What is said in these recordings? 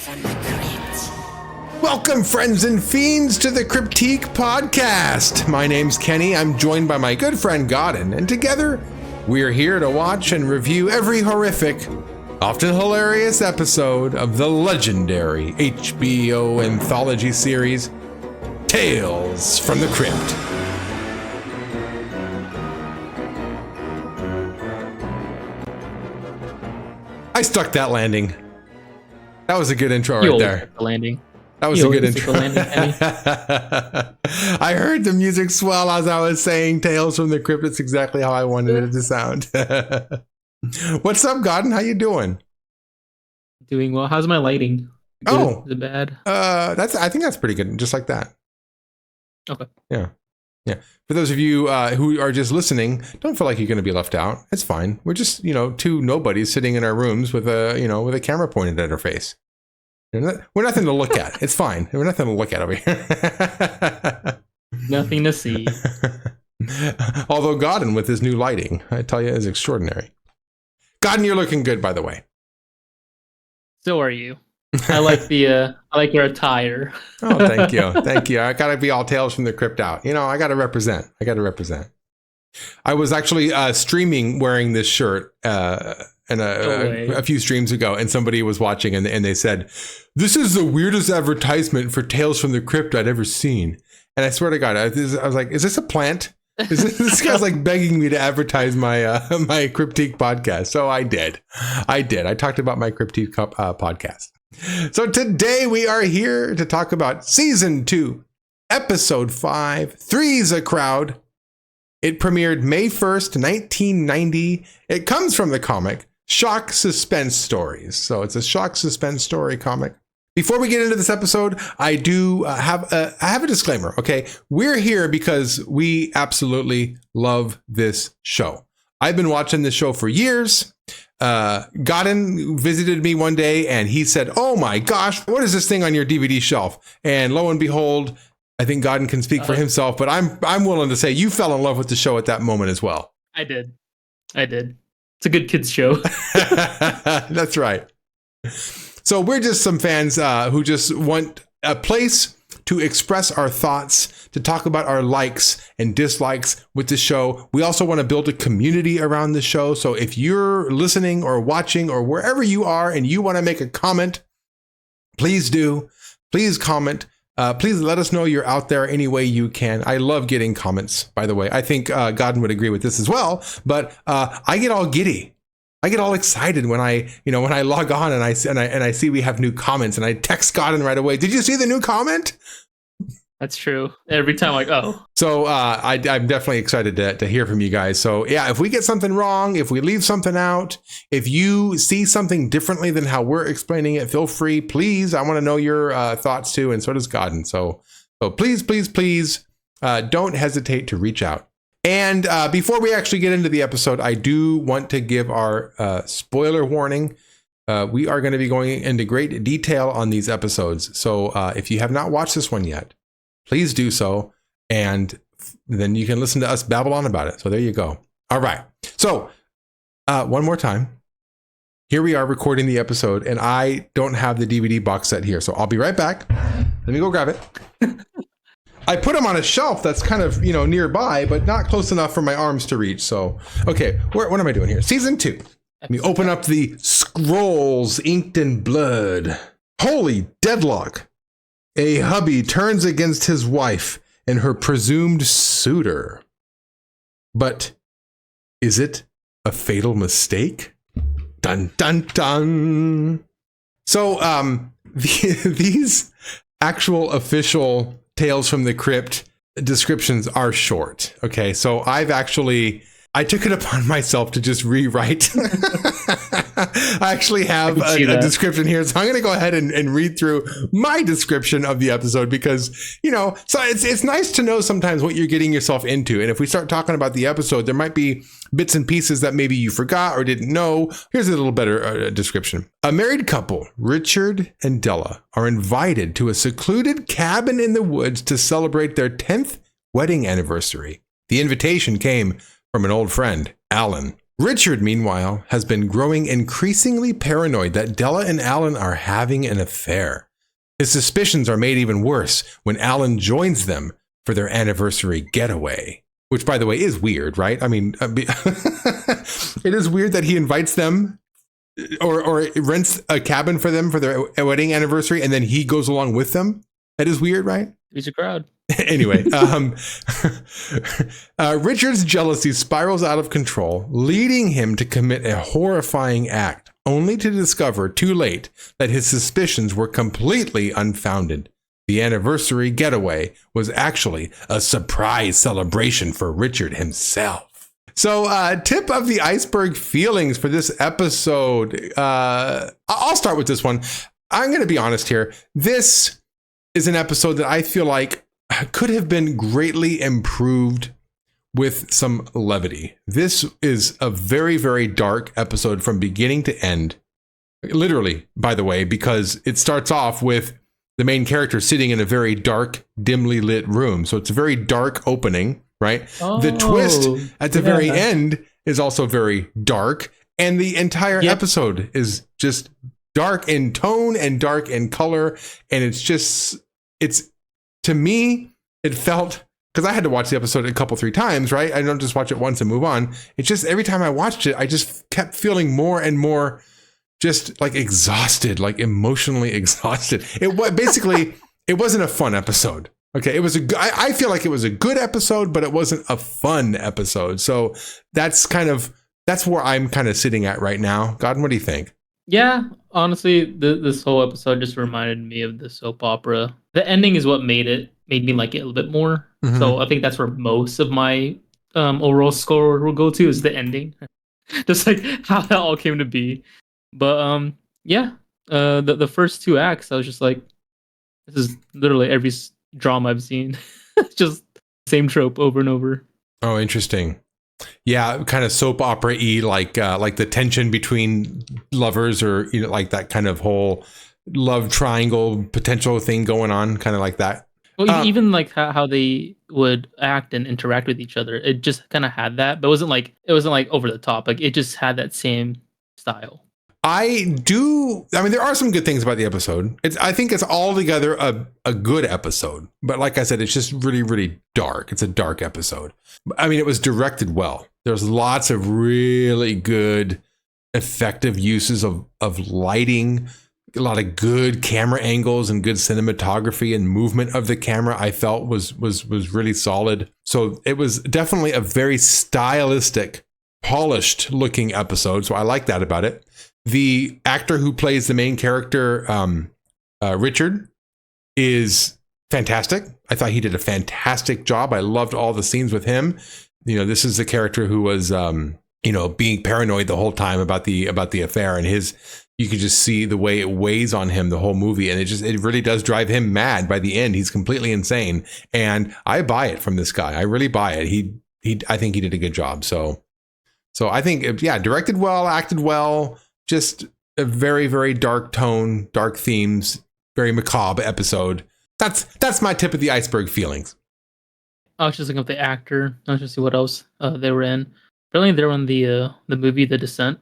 from the Crypt. Welcome, friends and fiends, to the Cryptique Podcast. My name's Kenny. I'm joined by my good friend Godden, and together we're here to watch and review every horrific, often hilarious episode of the legendary HBO anthology series, Tales from the Crypt. I stuck that landing. That was a good intro right there. The landing. That was a good intro. I heard the music swell as I was saying Tales from the Crypt. It's exactly how I wanted it to sound. What's up, Godden? How you doing? Doing well. How's my lighting? Good? Oh, is it bad? I think that's pretty good. Just like that. Okay. Yeah. For those of you who are just listening, don't feel like you're going to be left out. It's fine. We're just, two nobodies sitting in our rooms with a camera pointed at our face. We're nothing to look at. It's fine. We're nothing to look at over here. Nothing to see. Although Godden with his new lighting, I tell you, is extraordinary. Godden, you're looking good, by the way. So are you. I like your attire. Oh, thank you. Thank you. I gotta be all Tales from the Crypt out. I gotta represent. I was actually streaming wearing this shirt a few streams ago, and somebody was watching and they said, "This is the weirdest advertisement for Tales from the Crypt I'd ever seen." And I swear to God, I was like, "Is this a plant? This guy's like begging me to advertise my my Cryptique podcast." So I did. I talked about my Cryptique podcast. So today we are here to talk about Season 2, Episode 5, Three's a Crowd. It premiered May 1st, 1990. It comes from the comic Shock Suspense Stories. So it's a shock suspense story comic. Before we get into this episode, I do have a disclaimer, okay? We're here because we absolutely love this show. I've been watching this show for years. Godden visited me one day and he said, "Oh my gosh, what is this thing on your DVD shelf?" And lo and behold, I think Godden can speak for himself, but I'm willing to say you fell in love with the show at that moment as well. I did. It's a good kids show. That's right. So we're just some fans who just want a place to express our thoughts, to talk about our likes and dislikes with the show. We also want to build a community around the show. So if you're listening or watching or wherever you are and you want to make a comment, please do. Please comment. Please let us know you're out there any way you can. I love getting comments, by the way. I think Godden would agree with this as well. But I get all giddy. I get all excited when I log on and I see we have new comments, and I text Godden right away. "Did you see the new comment?" That's true. Every time, like, oh. So I'm definitely excited to hear from you guys. So yeah, if we get something wrong, if we leave something out, if you see something differently than how we're explaining it, feel free, please. I want to know your thoughts too, and so does Godden. So please, don't hesitate to reach out. And before we actually get into the episode, I do want to give our spoiler warning. We are going to be going into great detail on these episodes. So if you have not watched this one yet, please do so. And then you can listen to us babble on about it. So there you go. All right. So one more time. Here we are recording the episode, and I don't have the DVD box set here. So I'll be right back. Let me go grab it. I put them on a shelf that's kind of, nearby, but not close enough for my arms to reach. So, okay, what am I doing here? Season 2. Let me open up the scrolls inked in blood. Holy deadlock. A hubby turns against his wife and her presumed suitor. But is it a fatal mistake? Dun, dun, dun. So, these actual official Tales from the Crypt descriptions are short. Okay, so I took it upon myself to just rewrite. I actually have a description here, so I'm going to go ahead and read through my description of the episode because, so it's nice to know sometimes what you're getting yourself into. And if we start talking about the episode, there might be bits and pieces that maybe you forgot or didn't know. Here's a little better description. A married couple, Richard and Della, are invited to a secluded cabin in the woods to celebrate their 10th wedding anniversary. The invitation came from an old friend, Alan, Richard, meanwhile, has been growing increasingly paranoid that Della and Alan are having an affair. His suspicions are made even worse when Alan joins them for their anniversary getaway. Which, by the way, is weird, right? I mean, it is weird that he invites them or rents a cabin for them for their wedding anniversary, and then he goes along with them. That is weird, right? He's a crowd. Anyway, Richard's jealousy spirals out of control, leading him to commit a horrifying act, only to discover too late that his suspicions were completely unfounded. The anniversary getaway was actually a surprise celebration for Richard himself. So, tip of the iceberg feelings for this episode. I'll start with this one. I'm going to be honest here. This is an episode that I feel like could have been greatly improved with some levity. This is a very, very dark episode from beginning to end. Literally, by the way, because it starts off with the main character sitting in a very dark, dimly lit room. So it's a very dark opening, right? Oh, the twist at the very end is also very dark. And the entire episode is just dark in tone and dark in color. And it's to me, it felt, because I had to watch the episode a couple, 3 times, right? I don't just watch it once and move on. It's just every time I watched it, I just kept feeling more and more just like exhausted, like emotionally exhausted. It wasn't a fun episode. Okay. I feel like it was a good episode, but it wasn't a fun episode. So that's where I'm kind of sitting at right now. Godden, what do you think? Yeah, honestly, this whole episode just reminded me of the soap opera. The ending is what made me like it a little bit more. Mm-hmm. So I think that's where most of my overall score will go to, is the ending. Just like how that all came to be. But the first 2 acts, I was just like, this is literally every drama I've seen. Just same trope over and over. Oh, interesting. Yeah, kind of soap opera-y, like the tension between lovers, or like that kind of whole love triangle potential thing going on, kind of like that. Well, even like how they would act and interact with each other, it just kind of had that, but it wasn't like over the top. Like it just had that same style. I mean, there are some good things about the episode. I think it's altogether a good episode. But like I said, it's just really, really dark. It's a dark episode. I mean, it was directed well. There's lots of really good, effective uses of lighting, a lot of good camera angles and good cinematography, and movement of the camera I felt was really solid. So it was definitely a very stylistic, polished looking episode. So I like that about it. The actor who plays the main character, Richard, is fantastic. I thought he did a fantastic job. I loved all the scenes with him. This is the character who was, being paranoid the whole time about the affair, and you could just see the way it weighs on him the whole movie. And it really does drive him mad by the end. He's completely insane. And I buy it from this guy. I really buy it. I think he did a good job. So I think, directed well, acted well. Just a very, very dark tone, dark themes, very macabre episode. That's my tip of the iceberg feelings. I was just looking up the actor. I was just see what else they were in. Apparently, they were in the movie The Descent.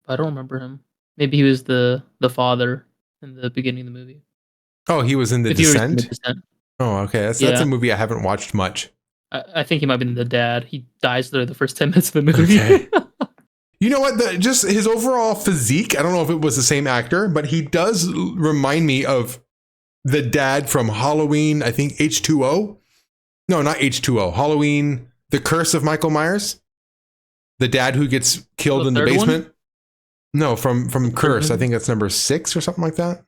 I don't remember him. Maybe he was the father in the beginning of the movie. Oh, he was in The Descent? Oh, okay. That's a movie I haven't watched much. I think he might have been the dad. He dies there the first 10 minutes of the movie. Okay. You know what? Just his overall physique, I don't know if it was the same actor, but he does remind me of the dad from Halloween, I think H2O. No, not H2O. Halloween, The Curse of Michael Myers. The dad who gets killed in the basement. One? No, from Curse. I think that's number 6 or something like that.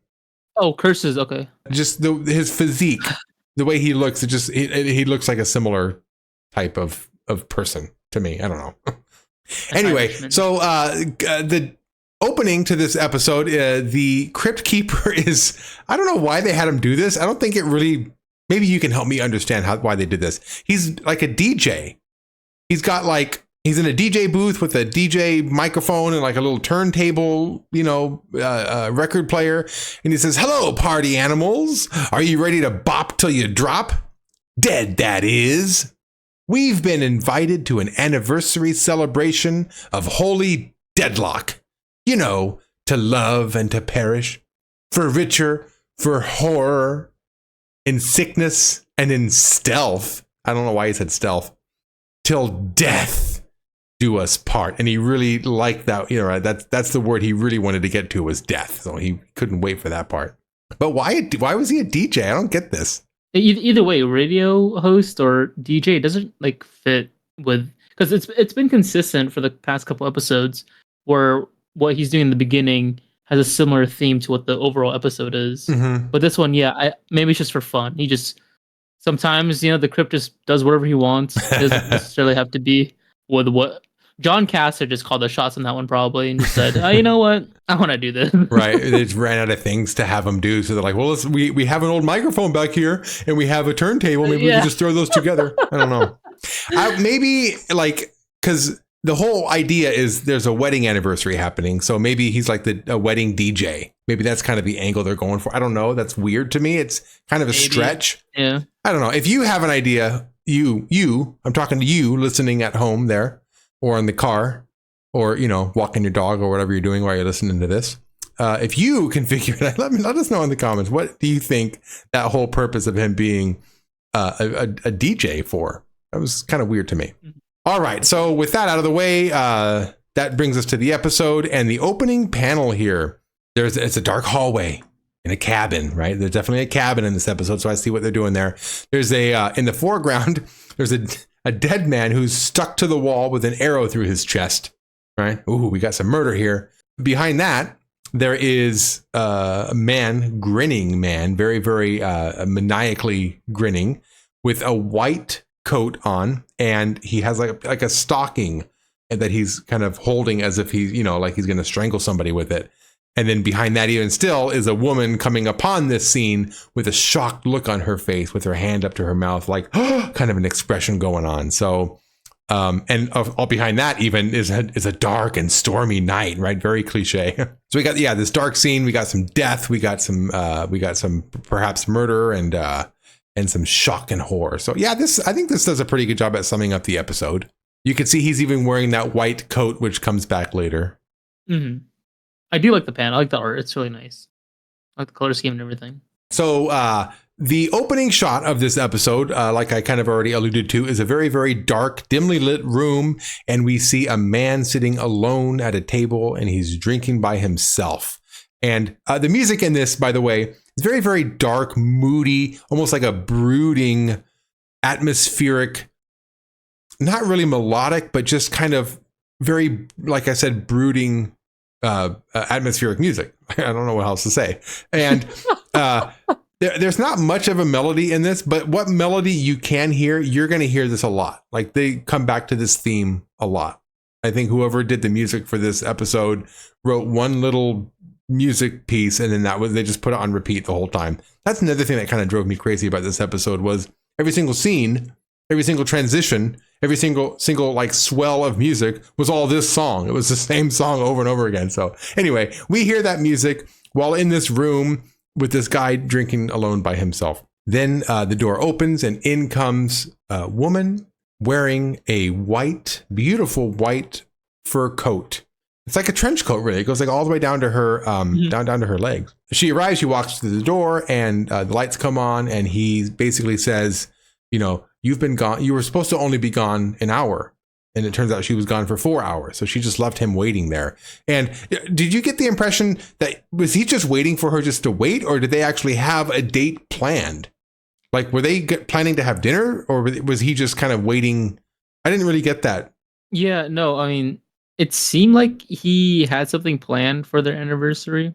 Oh, Curses. Okay. Just his physique, the way he looks, he looks like a similar type of person to me. I don't know. Anyway, so the opening to this episode, the Crypt Keeper is, I don't know why they had him do this. I don't think it really, maybe you can help me understand why they did this. He's like a DJ. He's in a DJ booth with a DJ microphone and like a little turntable, record player. And he says, "Hello, party animals. Are you ready to bop till you drop? Dead, that is." We've been invited to an anniversary celebration of holy deadlock. You know, to love and to perish. For richer, for horror, in sickness and in stealth. I don't know why he said stealth. Till death do us part. And he really liked that. You know, that's the word he really wanted to get to was death. So he couldn't wait for that part. But why was he a DJ? I don't get this. Either way, radio host or DJ doesn't like fit with, because it's been consistent for the past couple episodes where what he's doing in the beginning has a similar theme to what the overall episode is. Mm-hmm. But this one, maybe it's just for fun. He just sometimes, the Crypt just does whatever he wants. It doesn't necessarily have to be with what John Castor just called the shots on that one probably and just said, you know what? I want to do this. Right. They just ran out of things to have him do. So they're like, well, we have an old microphone back here and we have a turntable. Maybe we can just throw those together. I don't know. Maybe like, because the whole idea is there's a wedding anniversary happening. So maybe he's like a wedding DJ. Maybe that's kind of the angle they're going for. I don't know. That's weird to me. It's kind of a stretch. Yeah. I don't know. If you have an idea, I'm talking to you listening at home there or in the car or, walking your dog or whatever you're doing while you're listening to this. If you can figure it out, let us know in the comments. What do you think that whole purpose of him being a DJ for? That was kind of weird to me. Mm-hmm. All right. So with that out of the way, that brings us to the episode and the opening panel here. It's a dark hallway in a cabin, right? There's definitely a cabin in this episode. So I see what they're doing there. There's in the foreground, there's a dead man who's stuck to the wall with an arrow through his chest, right? Ooh, we got some murder here. Behind that, there is a grinning man, very, very maniacally grinning with a white coat on, and he has like a stocking that he's kind of holding as if he's like he's going to strangle somebody with it. And then behind that even still is a woman coming upon this scene with a shocked look on her face with her hand up to her mouth, like kind of an expression going on. So and all behind that even is a dark and stormy night, right? Very cliche. So we got this dark scene, we got some death, we got some perhaps murder and some shock and horror. So I think this does a pretty good job at summing up the episode. You can see he's even wearing that white coat, which comes back later. Mm-hmm. I do like the pan. I like the art. It's really nice. I like the color scheme and everything. So the opening shot of this episode, like I kind of already alluded to, is a very, very dark, dimly lit room. And we see a man sitting alone at a table and he's drinking by himself. And the music in this, by the way, is very, very dark, moody, almost like a brooding, atmospheric, not really melodic, but just kind of very, like I said, brooding atmospheric music. I don't know what else to say. And there's not much of a melody in this, but what melody you can hear, you're going to hear this a lot. Like they come back to this theme a lot. I think whoever did the music for this episode wrote one little music piece and then they just put it on repeat the whole time. That's another thing that kind of drove me crazy about this episode was every single scene, every single transition, every single like swell of music was all this song. It was the same song over and over again. So anyway, we hear that music while in this room with this guy drinking alone by himself. Then the door opens and in comes a woman wearing a beautiful white fur coat. It's like a trench coat, really. It goes like all the way down to her, down to her legs. She arrives, she walks through the door and the lights come on and he basically says, you've been gone. You were supposed to only be gone an hour. And it turns out she was gone for 4 hours. So she just left him waiting there. And did you get the impression that was he just waiting for her just to wait? Or did they actually have a date planned? Like, were they planning to have dinner? Or was he just kind of waiting? I didn't really get that. Yeah, no, I mean, it seemed like he had something planned for their anniversary.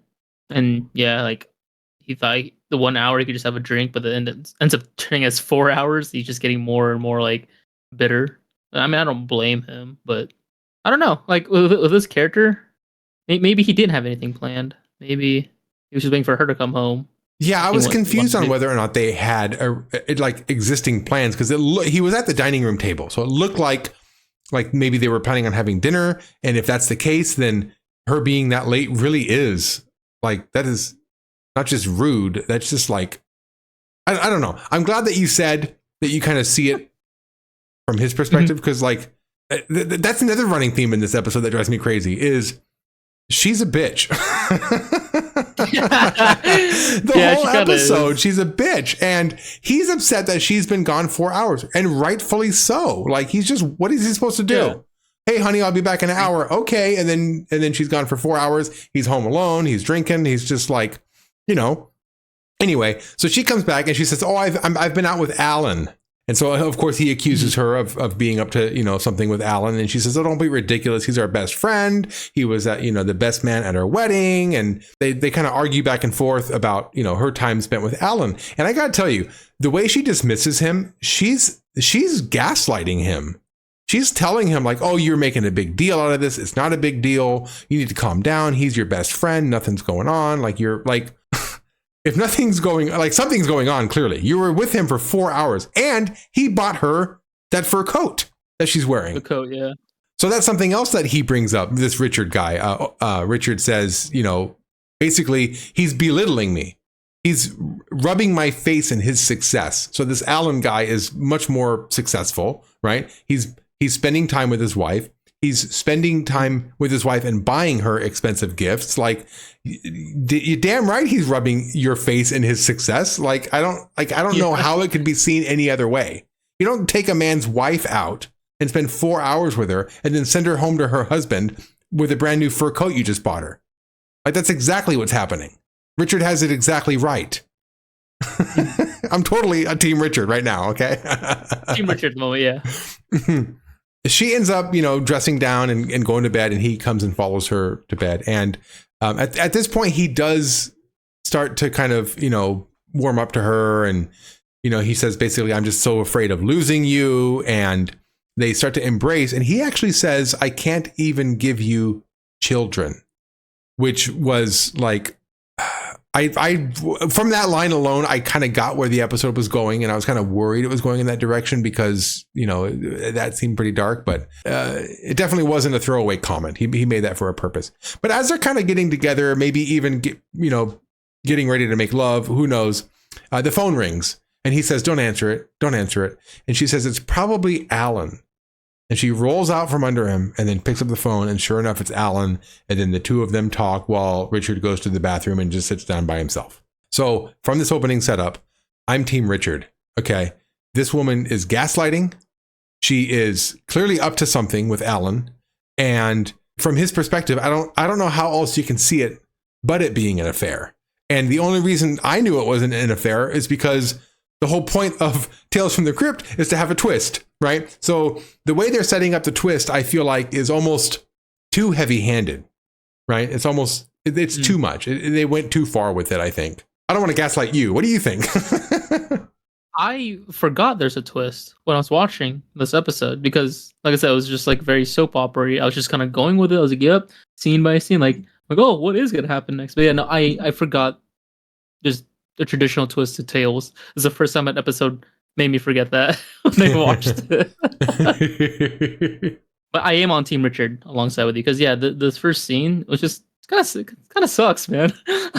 And yeah, like he thought the 1 hour he could just have a drink, but then it ends up turning as 4 hours. He's just getting more and more like bitter. I mean, I don't blame him, but I don't know. Like with this character, maybe he didn't have anything planned. Maybe he was just waiting for her to come home. Yeah, I was confused on whether or not they had existing plans because he was at the dining room table, so it looked like maybe they were planning on having dinner. And if that's the case, then her being that late really is like that is not just rude. That's just like I don't know. I'm glad that you said that you kind of see it from his perspective, because like that's another running theme in this episode that drives me crazy is she's a bitch. The whole episode, she's a bitch, and he's upset that she's been gone 4 hours, and rightfully so. Like he's just, what is he supposed to do? Yeah. Hey, honey, I'll be back in an hour. Okay, and then she's gone for 4 hours. He's home alone. He's drinking. He's just like, you know. Anyway, so she comes back and she says, "Oh, I've been out with Alan." And so, of course, he accuses her of being up to, you know, something with Alan. And she says, "Oh, don't be ridiculous. He's our best friend. He was, the best man at our wedding." And they kind of argue back and forth about, you know, her time spent with Alan. And I got to tell you, the way she dismisses him, she's gaslighting him. She's telling him like, "Oh, you're making a big deal out of this. It's not a big deal. You need to calm down. He's your best friend. Nothing's going on. Like you're like." If nothing's going, like something's going on, clearly. You were with him for 4 hours and he bought her that fur coat that she's wearing. The coat, yeah. So that's something else that he brings up, this Richard guy. Richard says, you know, basically he's belittling me. He's rubbing my face in his success. So this Alan guy is much more successful, right? He's spending time with his wife. He's spending time with his wife and buying her expensive gifts. Like, you damn right he's rubbing your face in his success. Like, I don't know how it could be seen any other way. You don't take a man's wife out and spend 4 hours with her and then send her home to her husband with a brand new fur coat you just bought her. Like, that's exactly what's happening. Richard has it exactly right. I'm totally a Team Richard right now, okay? Team Richard moment, yeah. She ends up, you know, dressing down and going to bed, and he comes and follows her to bed. And at this point, he does start to kind of, you know, warm up to her. And, you know, he says, basically, "I'm just so afraid of losing you." And they start to embrace. And he actually says, "I can't even give you children," which was like, I from that line alone, I kind of got where the episode was going, and I was kind of worried it was going in that direction because, you know, that seemed pretty dark, but it definitely wasn't a throwaway comment. He made that for a purpose. But as they're kind of getting together, maybe even getting ready to make love, who knows? The phone rings, and he says, Don't answer it. And she says, "It's probably Alan." And she rolls out from under him and then picks up the phone. And sure enough, it's Alan. And then the two of them talk while Richard goes to the bathroom and just sits down by himself. So from this opening setup, I'm Team Richard. Okay. This woman is gaslighting. She is clearly up to something with Alan. And from his perspective, I don't know how else you can see it but it being an affair. And the only reason I knew it wasn't an affair is because the whole point of Tales from the Crypt is to have a twist, right? So the way they're setting up the twist, I feel like, is almost too heavy-handed, right? It's too much. They went too far with it, I think. I don't want to gaslight you. What do you think? I forgot there's a twist when I was watching this episode because, like I said, it was just like very soap opera-y. I was just kind of going with it. I was like, yep, scene by scene, like, oh, what is going to happen next? But yeah, no, I forgot just the traditional twist to Tales. This is the first time an episode made me forget that when I watched it. But I am on Team Richard alongside with you because this first scene was just kind of sucks, man.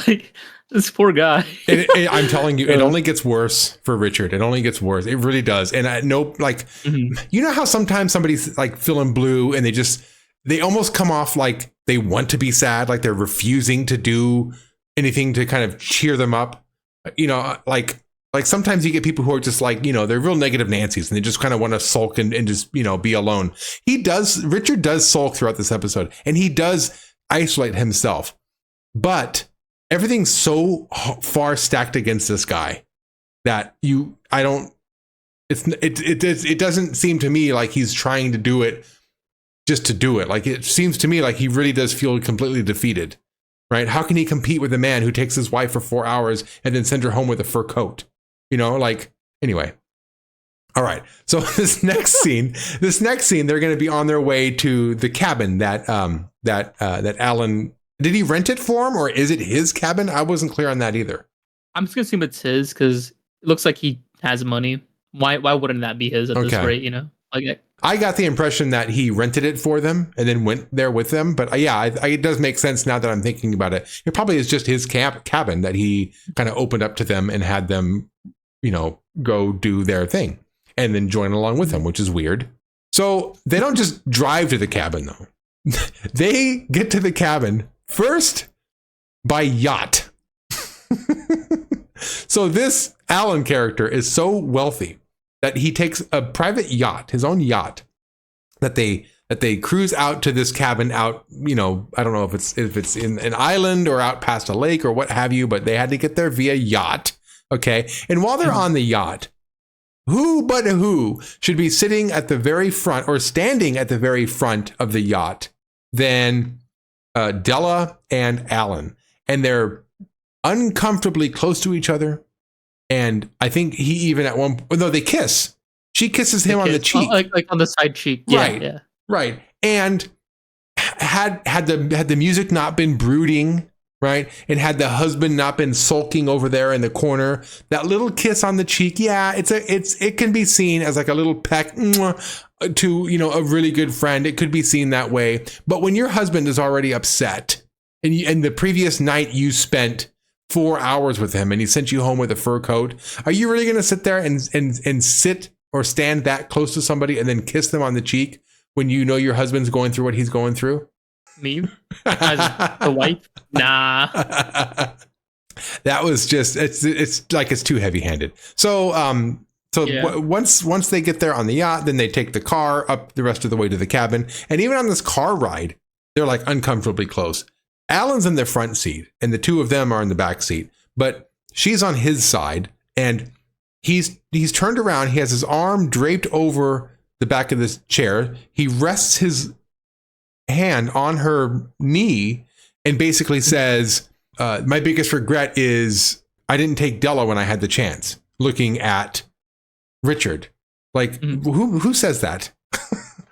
Like this poor guy. I'm telling you, it only gets worse for Richard. It only gets worse. It really does. And you know how sometimes somebody's like feeling blue and they almost come off like they want to be sad, like they're refusing to do anything to kind of cheer them up. You know, like sometimes you get people who are just like, you know, they're real negative Nancy's and they just kind of want to sulk and just, you know, be alone. Richard does sulk throughout this episode and he does isolate himself, but everything's so far stacked against this guy that it doesn't seem to me like he's trying to do it just to do it. Like it seems to me like he really does feel completely defeated. Right? How can he compete with a man who takes his wife for 4 hours and then send her home with a fur coat? You know, like, anyway. All right. So this next scene, they're going to be on their way to the cabin that Alan, did he rent it for him or is it his cabin? I wasn't clear on that either. I'm just going to assume it's his because it looks like he has money. Why wouldn't that be his at this rate, you know? Like I got the impression that he rented it for them and then went there with them. But it does make sense now that I'm thinking about it. It probably is just his cabin that he kind of opened up to them and had them, you know, go do their thing. and then join along with him, which is weird. So they don't just drive to the cabin, though. They get to the cabin first by yacht. So this Alan character is so wealthy that he takes a private yacht, his own yacht, that they cruise out to this cabin out, I don't know if it's in an island or out past a lake or what have you, but they had to get there via yacht. Okay. And while they're on the yacht, who should be sitting at the very front or standing at the very front of the yacht than Della and Alan. And they're uncomfortably close to each other. And I think he even at one point, no, they kiss. She kisses him on the cheek. Like on the side cheek. Right. Yeah. Right. And had the music not been brooding, right? And had the husband not been sulking over there in the corner, that little kiss on the cheek, yeah, it can be seen as like a little peck to, a really good friend. It could be seen that way. But when your husband is already upset and the previous night you spent 4 hours with him and he sent you home with a fur coat, are you really going to sit there and sit or stand that close to somebody and then kiss them on the cheek when you know your husband's going through what he's going through? Me? As the wife? Nah. That was just, it's like it's too heavy-handed. So once they get there on the yacht, then they take the car up the rest of the way to the cabin. And even on this car ride, they're like uncomfortably close. Alan's in the front seat and the two of them are in the back seat, but she's on his side and he's turned around. He has his arm draped over the back of this chair. He rests his hand on her knee and basically says, my biggest regret is I didn't take Della when I had the chance, looking at Richard. Like, who says that?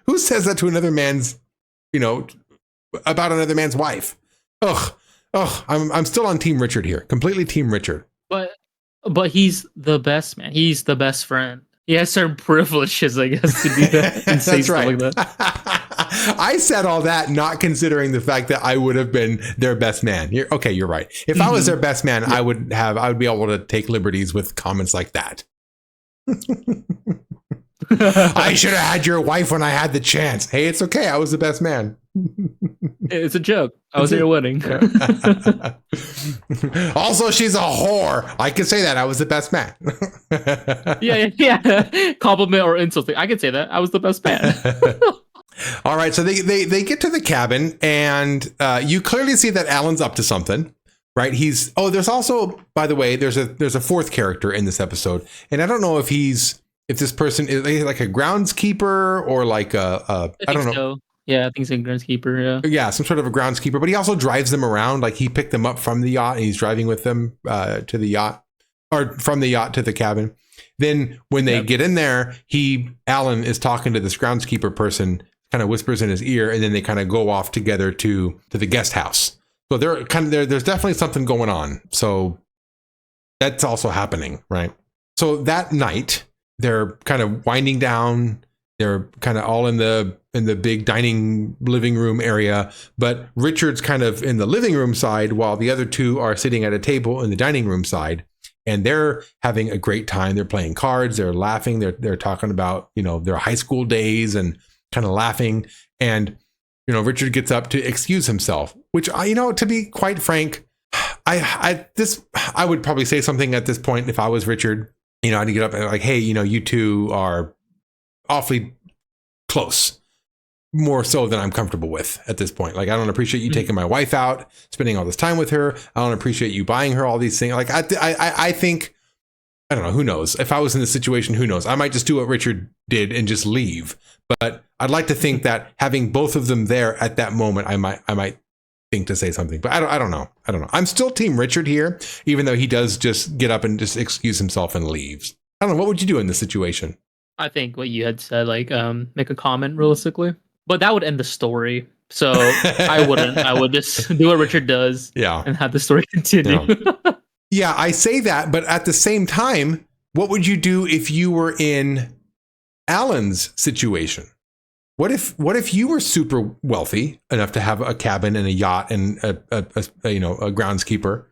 Who says that to another man's, about another man's wife? Ugh. I'm still on Team Richard here. Completely Team Richard. But he's the best man. He's the best friend. He has certain privileges, I guess, to do that and say stuff like that. I said all that not considering the fact that I would have been their best man. You're right. If I was their best man, I would be able to take liberties with comments like that. I should have had your wife when I had the chance. Hey, it's okay. I was the best man. It's a joke. I was at your wedding. Also, she's a whore. I can say that. I was the best man. Yeah. Compliment or insult. I can say that. I was the best man. All right. So they get to the cabin and you clearly see that Alan's up to something, right? There's also, by the way, there's a fourth character in this episode. And I don't know if this person is like a groundskeeper or like I don't know. So. Yeah, I think he's a groundskeeper. Yeah, some sort of a groundskeeper, but he also drives them around. Like he picked them up from the yacht and he's driving with them to the yacht, or from the yacht to the cabin. Then when they get in there, Alan is talking to this groundskeeper person, kind of whispers in his ear, and then they kind of go off together to the guest house. So there's definitely something going on. So that's also happening, right? So that night they're kind of winding down. They're kind of all in the big dining living room area, but Richard's kind of in the living room side while the other two are sitting at a table in the dining room side, and they're having a great time. They're playing cards, they're laughing, they're talking about, their high school days and kind of laughing. And, Richard gets up to excuse himself, which to be quite frank, I would probably say something at this point if I was Richard. I'd get up and like, hey, you two are awfully close, more so than I'm comfortable with at this point. Like, I don't appreciate you taking my wife out, spending all this time with her. I don't appreciate you buying her all these things. Like, I think, I don't know, who knows? If I was in this situation, who knows? I might just do what Richard did and just leave. But I'd like to think that having both of them there at that moment, I might think to say something. But I don't know. I'm still Team Richard here, even though he does just get up and just excuse himself and leaves. I don't know. What would you do in this situation? I think what you had said, like, make a comment realistically, but that would end the story. So I wouldn't. I would just do what Richard does, and have the story continue. Yeah, I say that, but at the same time, what would you do if you were in Alan's situation? What if you were super wealthy enough to have a cabin and a yacht and a groundskeeper,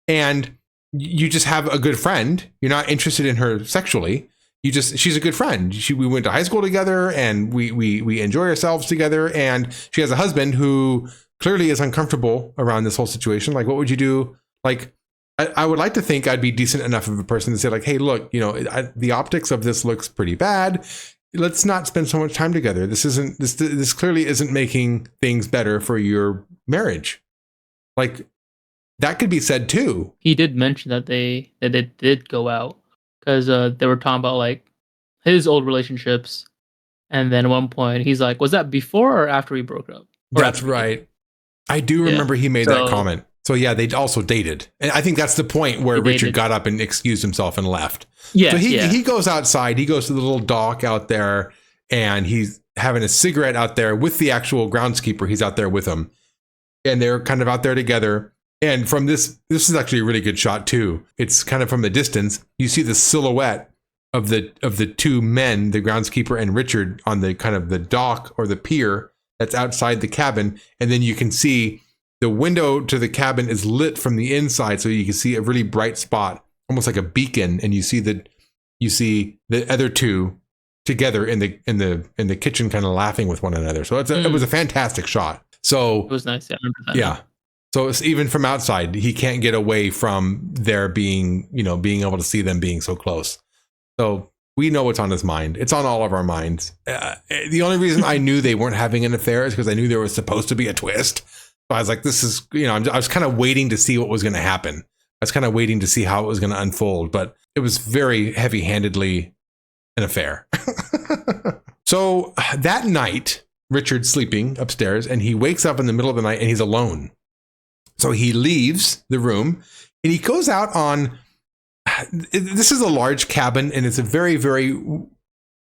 and you just have a good friend? You're not interested in her sexually. she's a good friend. We went to high school together, and we enjoy ourselves together. And she has a husband who clearly is uncomfortable around this whole situation. Like, what would you do? Like, I would like to think I'd be decent enough of a person to say, like, hey, look, the optics of this looks pretty bad. Let's not spend so much time together. This clearly isn't making things better for your marriage. Like, that could be said too. He did mention that they did go out because they were talking about like his old relationships, and then at one point he's like, "Was that before or after we broke up?" That's right. I do remember he made that comment. So yeah, they also dated, and I think that's the point where Richard got up and excused himself and left. Yeah. So he goes outside. He goes to the little dock out there, and he's having a cigarette out there with the actual groundskeeper. He's out there with him, and they're kind of out there together. And from this is actually a really good shot too. It's kind of from the distance. You see the silhouette of the two men, the groundskeeper and Richard, on the kind of the dock or the pier that's outside the cabin. And then you can see the window to the cabin is lit from the inside. So you can see a really bright spot, almost like a beacon. And you see the other two together in the kitchen, kind of laughing with one another. So it was a fantastic shot. So it was nice. Yeah, I remember that. Yeah. So it's, even from outside, he can't get away from their being able to see them being so close. So we know what's on his mind. It's on all of our minds. The only reason I knew they weren't having an affair is because I knew there was supposed to be a twist. So I was like, this is, I was kind of waiting to see what was going to happen. I was kind of waiting to see how it was going to unfold, but it was very heavy-handedly an affair. So that night, Richard's sleeping upstairs, and he wakes up in the middle of the night, and he's alone. So he leaves the room, and he goes out on, this is a large cabin, and it's a very, very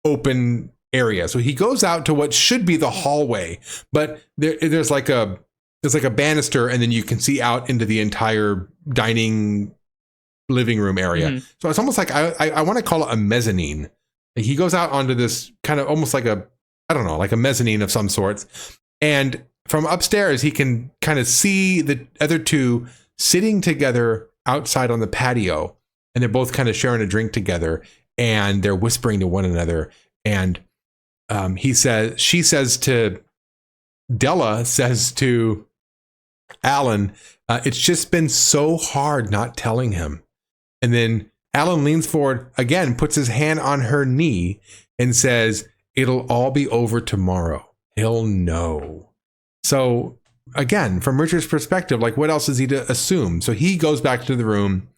open area. So he goes out to what should be the hallway, but there's like a banister, and then you can see out into the entire dining living room area. Mm-hmm. So it's almost like, I want to call it a mezzanine. He goes out onto this kind of almost like like a mezzanine of some sorts. And from upstairs, he can kind of see the other two sitting together outside on the patio, and they're both kind of sharing a drink together, and they're whispering to one another. And Della says to Alan, it's just been so hard not telling him. And then Alan leans forward again, puts his hand on her knee, and says, it'll all be over tomorrow. He'll know. So again, from Richard's perspective, like, what else is he to assume? So he goes back to the room,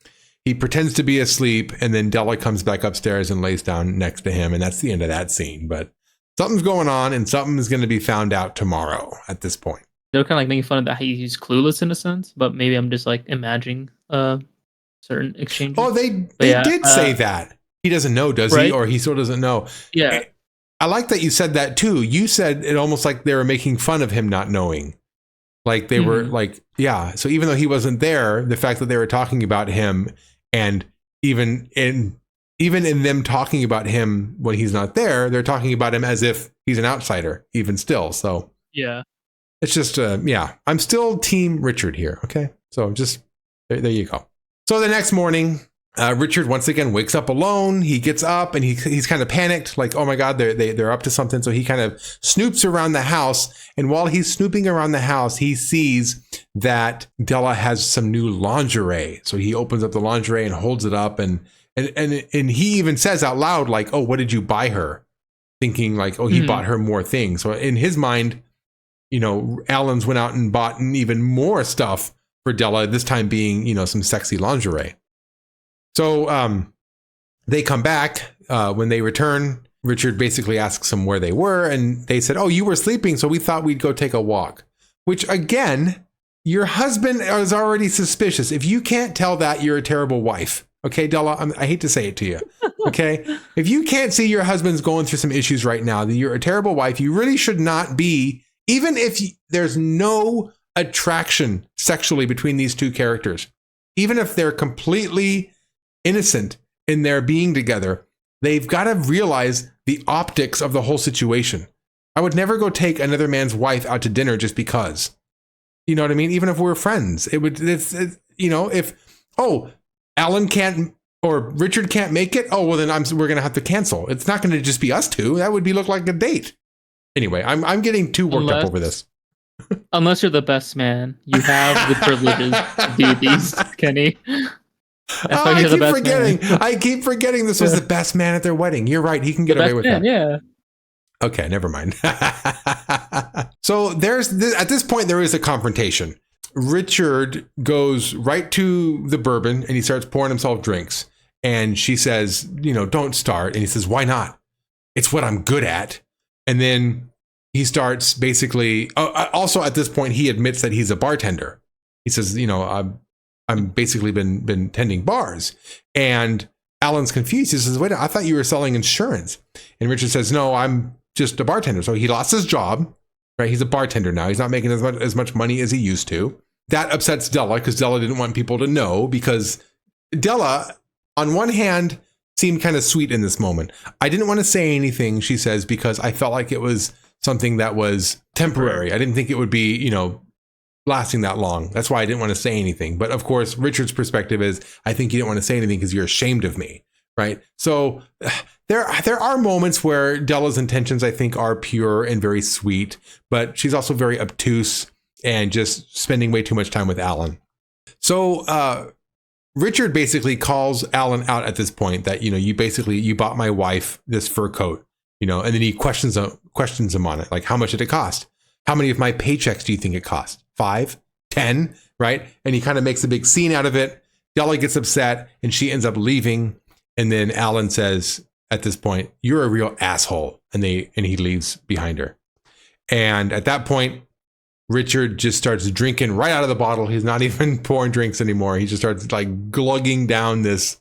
he pretends to be asleep, and then Della comes back upstairs and lays down next to him. And that's the end of that scene. But something's going on, and something is going to be found out tomorrow at this point. They're kind of like making fun of that he's clueless in a sense, but maybe I'm just like imagining certain exchanges. Oh, they did say that. He doesn't know, does he? Or he still doesn't know. Yeah. I like that you said that too. You said it almost like they were making fun of him not knowing. Like they were like, yeah. So even though he wasn't there, the fact that they were talking about him, and even in them talking about him when he's not there, they're talking about him as if he's an outsider, even still. So yeah, it's just, I'm still team Richard here. Okay. So just, there you go. So the next morning, Richard once again wakes up alone. He gets up and he's kind of panicked, like, oh my God, they're up to something. So he kind of snoops around the house. And while he's snooping around the house, he sees that Della has some new lingerie. So he opens up the lingerie and holds it up. And he even says out loud, like, oh, what did you buy her? Thinking like, oh, he bought her more things. So in his mind, Alan's went out and bought even more stuff for Della, this time being, some sexy lingerie. So they come back. When they return, Richard basically asks them where they were, and they said, oh, you were sleeping, so we thought we'd go take a walk. Which, again, your husband is already suspicious. If you can't tell that, you're a terrible wife. Okay, Della, I hate to say it to you. Okay? If you can't see your husband's going through some issues right now, then you're a terrible wife. You really should not be, even if there's no attraction sexually between these two characters. Even if they're completely innocent in their being together, they've got to realize the optics of the whole situation. I would never go take another man's wife out to dinner just because. You know what I mean? Even if we're friends, if Alan can't Or Richard can't make it. Oh, well, then we're going to have to cancel. It's not going to just be us two. That would look like a date. Anyway, I'm getting too worked up over this. Unless you're the best man, you have the privileges to do these, Kenny. I keep forgetting this was the best man at their wedding. You're right. He can get away with that. Yeah. Okay, never mind. So at this point, there is a confrontation. Richard goes right to the bourbon and he starts pouring himself drinks. And she says, don't start. And he says, why not? It's what I'm good at. And then he starts basically, also at this point, he admits that he's a bartender. He says, I'm basically been tending bars. And Alan's confused. He says, wait, I thought you were selling insurance. And Richard says, no, I'm just a bartender. So he lost his job, right? He's a bartender now. He's not making as much money as he used to. That upsets Della because Della didn't want people to know, because Della, on one hand, seemed kind of sweet in this moment. I didn't want to say anything, she says, because I felt like it was something that was temporary. I didn't think it would be, lasting that long. That's why I didn't want to say anything. But of course, Richard's perspective is, I think you didn't want to say anything because you're ashamed of me, right? So there are moments where Della's intentions, I think, are pure and very sweet, but she's also very obtuse and just spending way too much time with Alan. So Richard basically calls Alan out at this point that, you bought my wife this fur coat, and then he questions him on it. Like, how much did it cost? How many of my paychecks do you think it cost? 5, 10, right? And he kind of makes a big scene out of it. Della gets upset and she ends up leaving. And then Alan says at this point, you're a real asshole. And he leaves behind her. And at that point, Richard just starts drinking right out of the bottle. He's not even pouring drinks anymore. He just starts like glugging down this,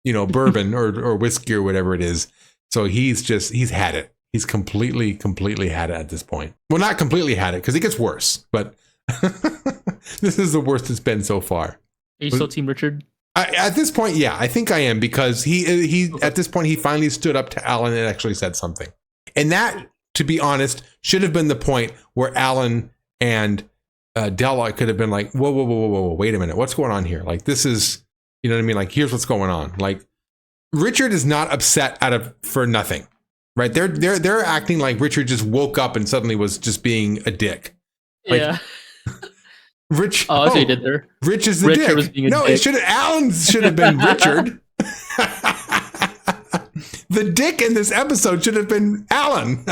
bourbon or whiskey or whatever it is. So he's had it. He's completely had it at this point. Well, not completely had it because it gets worse, but this is the worst it's been so far. Are you still Team Richard? At this point, yeah, I think I am, because he at this point, he finally stood up to Alan and actually said something. And that, to be honest, should have been the point where Alan and Della could have been like, whoa, wait a minute. What's going on here? Like, this is, you know what I mean? Like, here's what's going on. Like, Richard is not upset for nothing, right? They're acting like Richard just woke up and suddenly was just being a dick. Like, yeah. Rich. Oh, that's what you did there. Rich is the Richard dick. Was being a no, dick. Alan should have been Richard. The dick in this episode should have been Alan.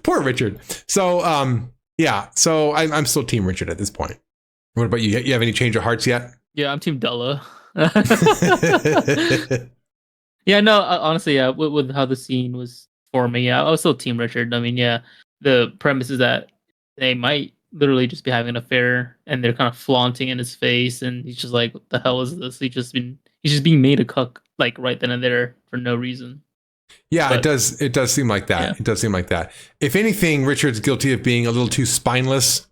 Poor Richard. So, yeah. So I'm still Team Richard at this point. What about you? You have any change of hearts yet? Yeah, I'm Team Della. Yeah, no, honestly, yeah, with how the scene was forming, yeah, I was still Team Richard. I mean, yeah, the premise is that they might literally just be having an affair, and they're kind of flaunting in his face, and he's just like, "What the hell is this?" He's just being made a cuck, like right then and there for no reason. Yeah, but it does seem like that. Yeah. It does seem like that. If anything, Richard's guilty of being a little too spineless.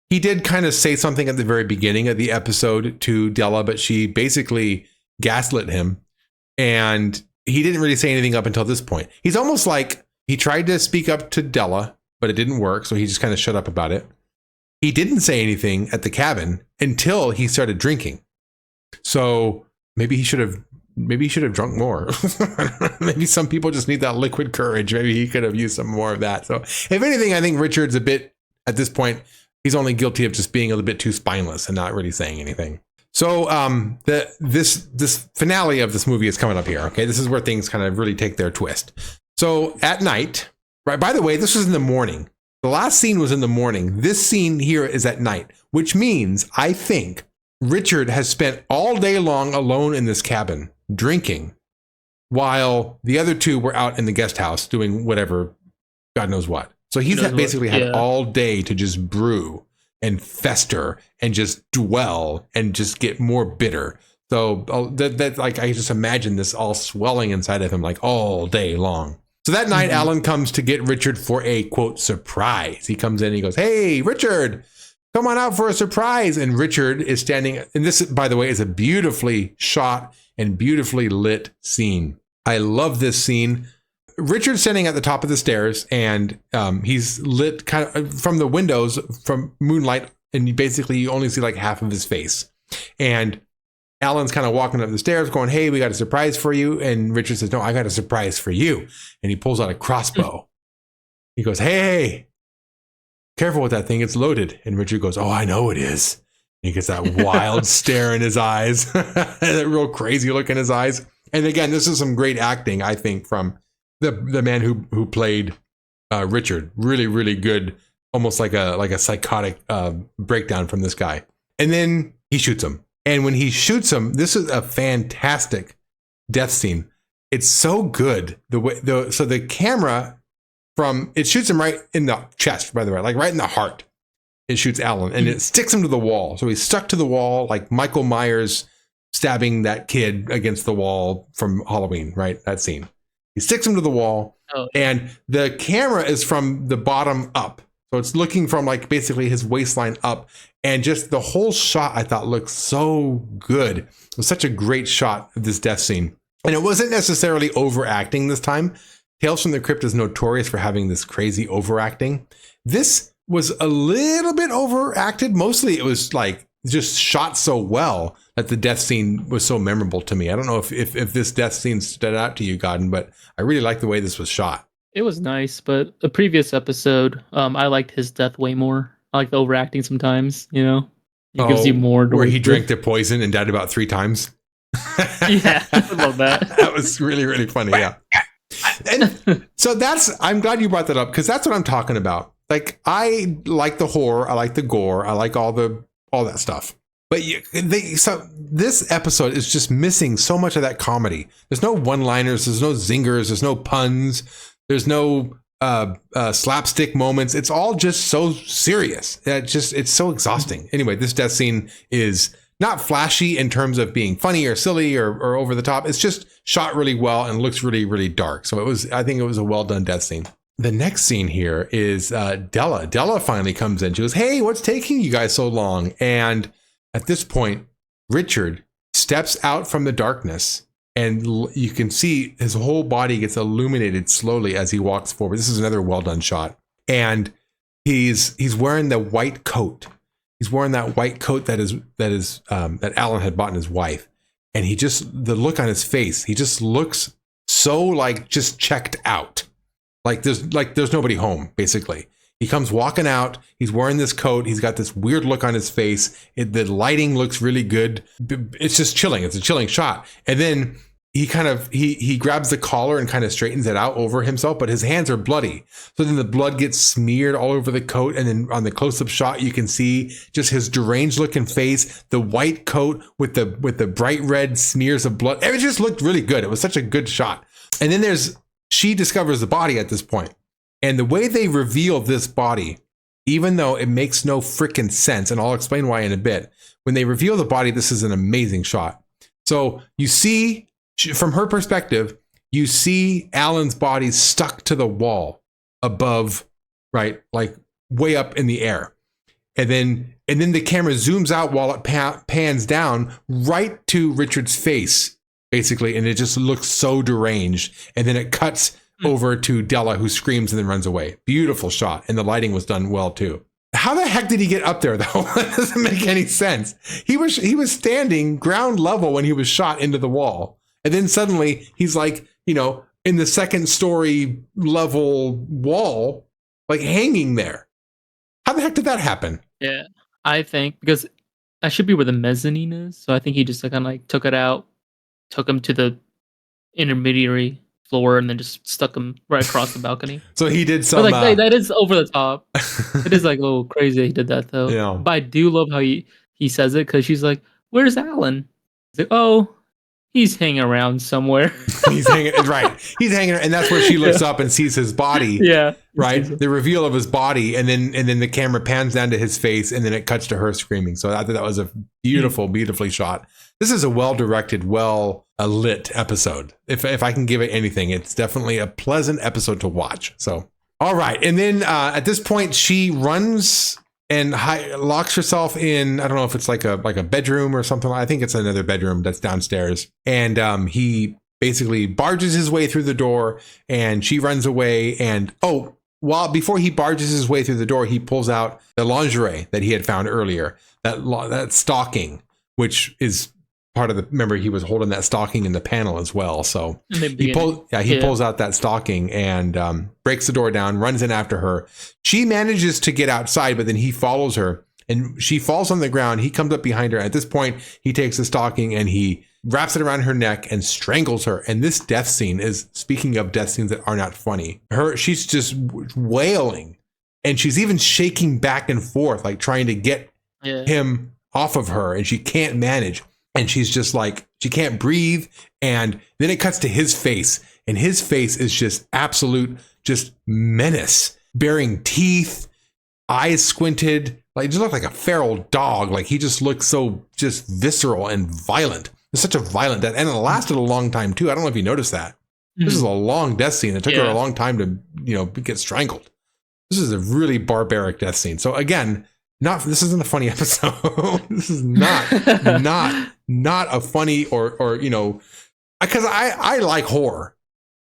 He did kind of say something at the very beginning of the episode to Della, but she basically gaslit him. And he didn't really say anything up until this point. He's almost like he tried to speak up to Della, but it didn't work. So he just kind of shut up about it. He didn't say anything at the cabin until he started drinking. So maybe he should have drunk more. Maybe some people just need that liquid courage. Maybe he could have used some more of that. So if anything, I think Richard's a bit, at this point, he's only guilty of just being a little bit too spineless and not really saying anything. So this finale of this movie is coming up here. Okay, this is where things kind of really take their twist. So at night, right? By the way, this was in the morning. The last scene was in the morning. This scene here is at night, which means I think Richard has spent all day long alone in this cabin drinking, while the other two were out in the guest house doing whatever, God knows what. So he's basically had all day to just brew and fester and just dwell and just get more bitter. So that like, I just imagine this all swelling inside of him like all day long. So that night, Alan comes to get Richard for a, quote, surprise. He comes in and he goes, "Hey, Richard, come on out for a surprise." And Richard is standing, and this, by the way, is a beautifully shot and beautifully lit scene. I love this scene. Richard's standing at the top of the stairs, and he's lit kind of from the windows from moonlight, and basically you only see like half of his face. And Alan's kind of walking up the stairs going, hey, we got a surprise for you. And Richard says, no, I got a surprise for you. And he pulls out a crossbow. He goes, hey, careful with that thing. It's loaded. And Richard goes, oh, I know it is. And he gets that wild stare in his eyes, that real crazy look in his eyes. And again, this is some great acting, I think, from the man who played Richard. Really, really good. Almost like a psychotic breakdown from this guy. And then he shoots him. And when he shoots him, this is a fantastic death scene. It's so good. So the camera it shoots him right in the chest, by the way, like right in the heart. It shoots Alan and it sticks him to the wall. So he's stuck to the wall like Michael Myers stabbing that kid against the wall from Halloween, right? That scene. He sticks him to the wall and the camera is from the bottom up. So it's looking from like basically his waistline up, and just the whole shot I thought looked so good. It was such a great shot of this death scene. And it wasn't necessarily overacting this time. Tales from the Crypt is notorious for having this crazy overacting. This was a little bit overacted. Mostly it was like just shot so well that the death scene was so memorable to me. I don't know if this death scene stood out to you, Godden, but I really liked the way this was shot. It was nice, but a previous episode, I liked his death way more. I like the overacting sometimes, you know? It gives you more. Where he drank the poison and died about 3 times. Yeah, I love that. That was really, really funny, yeah. And so I'm glad you brought that up, because that's what I'm talking about. Like, I like the horror, I like the gore, I like all that stuff. But so this episode is just missing so much of that comedy. There's no one-liners, there's no zingers, there's no puns. There's no slapstick moments. It's all just so serious. It's so exhausting. Anyway, this death scene is not flashy in terms of being funny or silly or over the top. It's just shot really well and looks really, really dark. So I think it was a well done death scene. The next scene here is Della. Della finally comes in. She goes, hey, what's taking you guys so long? And at this point, Richard steps out from the darkness. And you can see his whole body gets illuminated slowly as he walks forward. This is another well done shot. And he's wearing the white coat. He's wearing that white coat that Alan had bought in his wife. And the look on his face, he just looks so like just checked out. Like there's nobody home, basically. He comes walking out. He's wearing this coat. He's got this weird look on his face. The lighting looks really good. It's just chilling. It's a chilling shot. And then he grabs the collar and kind of straightens it out over himself, but his hands are bloody. So then the blood gets smeared all over the coat. And then on the close-up shot, you can see just his deranged looking face, the white coat with the bright red smears of blood. It just looked really good. It was such a good shot. And then she discovers the body at this point. And the way they reveal this body, even though it makes no freaking sense, and I'll explain why in a bit, when they reveal the body, this is an amazing shot. So you see, from her perspective, you see Alan's body stuck to the wall above, right? Like way up in the air. And then the camera zooms out while it pans down right to Richard's face, basically. And it just looks so deranged. And then it cuts over to Della, who screams and then runs away. Beautiful shot. And the lighting was done well too. How the heck did he get up there though? That doesn't make any sense. He was standing ground level when he was shot into the wall. And then suddenly he's like, in the second story level wall, like hanging there. How the heck did that happen? Yeah, I think because that should be where the mezzanine is. So I think he just kind of like took it out, took him to the intermediary floor, and then just stuck him right across the balcony. So he did some. But like that is over the top. It is like a little crazy he did that though. Yeah. But I do love how he says it, because she's like, "Where's Alan?" He's like, "Oh, he's hanging around somewhere." He's hanging, right? He's hanging, and that's where she looks up and sees his body. Yeah. Right. The reveal of his body, and then the camera pans down to his face, and then it cuts to her screaming. So I thought that was a beautifully shot. This is a well-directed, lit episode. If I can give it anything, it's definitely a pleasant episode to watch. So, all right. And then at this point, she runs and locks herself in. I don't know if it's like a bedroom or something. I think it's another bedroom that's downstairs. And he basically barges his way through the door, and she runs away. And before he barges his way through the door, he pulls out the lingerie that he had found earlier. That stocking, which is part of the, remember he was holding that stocking in the panel as well. So he pulls out that stocking and breaks the door down, runs in after her. She manages to get outside, but then he follows her and she falls on the ground. He comes up behind her. At this point, he takes the stocking and he wraps it around her neck and strangles her. And this death scene is, speaking of death scenes that are not funny, she's just wailing and she's even shaking back and forth, like trying to get him off of her, and she can't manage. And she's just like, she can't breathe. And then it cuts to his face, and his face is just absolute, just menace, baring teeth, eyes squinted, like just looked like a feral dog. Like he just looked so just visceral and violent. It's such a violent death. And it lasted a long time too. I don't know if you noticed that. This is a long death scene. It took her a long time to, get strangled. This is a really barbaric death scene. So again, this isn't a funny episode. This is not a funny or because I like horror.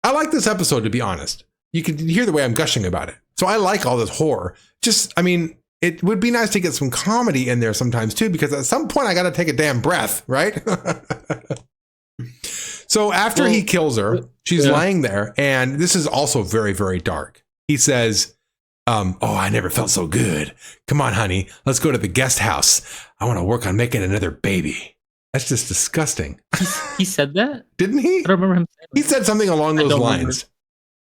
I like this episode, to be honest. You can hear the way I'm gushing about it. So I like all this horror. It would be nice to get some comedy in there sometimes too, because at some point I got to take a damn breath, right? So after he kills her, she's lying there, and this is also very, very dark. He says, I never felt so good. Come on, honey, let's go to the guest house. I want to work on making another baby. That's just disgusting. He said that? Didn't he? I don't remember him saying that. He said something along those lines. Remember.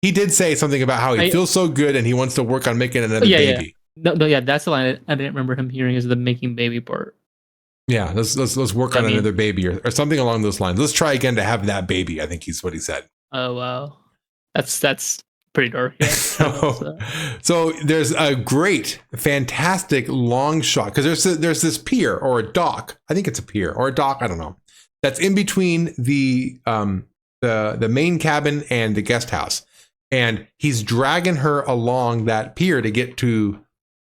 He did say something about how he feels so good and he wants to work on making another baby. No, that's the line I didn't remember him hearing, is the making baby part. Yeah, let's work on another baby or something along those lines. Let's try again to have that baby, I think he's what he said. Oh, wow. That's pretty dark. Yeah. So there's a great, fantastic long shot, because there's this pier or a dock. I think it's a pier or a dock. I don't know. That's in between the main cabin and the guest house, and he's dragging her along that pier to get to